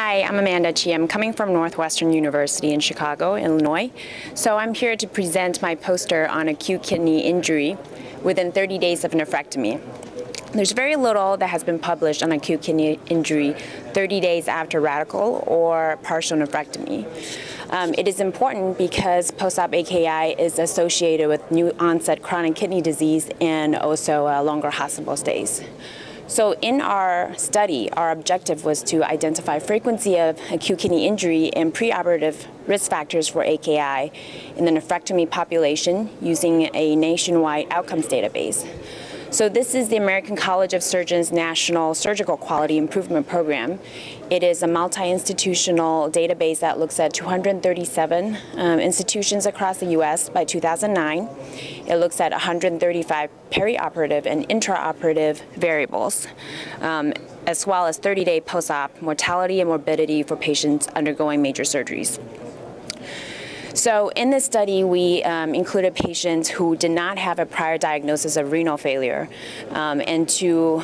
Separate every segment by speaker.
Speaker 1: Hi, I'm Amanda Chi. I'm coming from Northwestern University in Chicago, Illinois. So I'm here to present my poster on acute kidney injury within 30 days of nephrectomy. There's very little that has been published on acute kidney injury 30 days after radical or partial nephrectomy. It is important because post-op AKI is associated with new onset chronic kidney disease and also longer hospital stays. So in our study, our objective was to identify frequency of acute kidney injury and preoperative risk factors for AKI in the nephrectomy population using a nationwide outcomes database. So this is the American College of Surgeons National Surgical Quality Improvement Program. It is a multi-institutional database that looks at 237 institutions across the U.S. by 2009. It looks at 135 perioperative and intraoperative variables, as well as 30-day post-op mortality and morbidity for patients undergoing major surgeries. So in this study, we included patients who did not have a prior diagnosis of renal failure. And to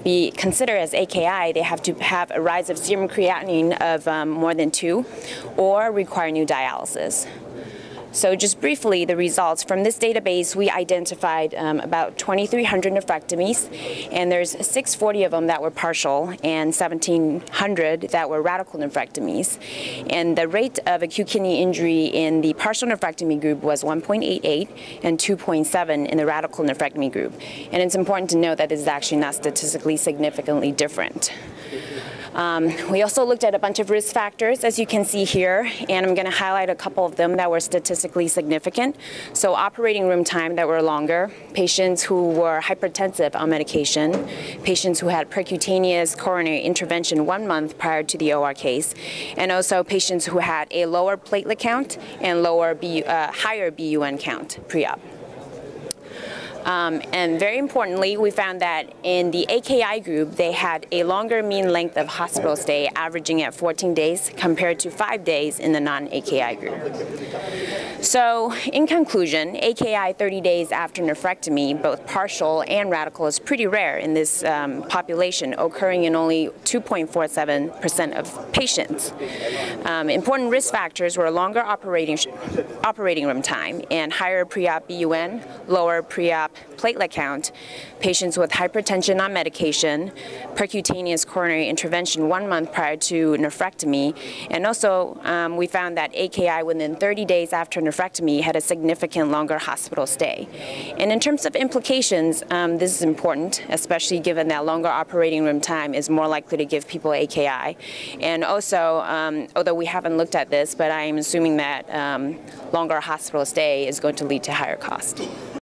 Speaker 1: be considered as AKI, they have to have a rise of serum creatinine of more than 2 or require new dialysis. So just briefly, the results from this database, we identified about 2,300 nephrectomies, and there's 640 of them that were partial and 1,700 that were radical nephrectomies. And the rate of acute kidney injury in the partial nephrectomy group was 1.88 and 2.7 in the radical nephrectomy group. And it's important to note that this is actually not statistically significantly different. We also looked at a bunch of risk factors, as you can see here, and I'm going to highlight a couple of them that were statistically significant. So operating room time that were longer, patients who were hypertensive on medication, patients who had percutaneous coronary intervention 1 month prior to the OR case, and also patients who had a lower platelet count and higher BUN count pre-op. And very importantly, we found that in the AKI group, they had a longer mean length of hospital stay, averaging at 14 days compared to 5 days in the non-AKI group. So in conclusion, AKI 30 days after nephrectomy, both partial and radical, is pretty rare in this population, occurring in only 2.47% of patients. Important risk factors were longer operating room time and higher pre-op BUN, lower pre-op platelet count, patients with hypertension on medication, percutaneous coronary intervention 1 month prior to nephrectomy, and also we found that AKI within 30 days after nephrectomy had a significant longer hospital stay. And in terms of implications, this is important, especially given that longer operating room time is more likely to give people AKI. And also, although we haven't looked at this, but I'm assuming that longer hospital stay is going to lead to higher cost.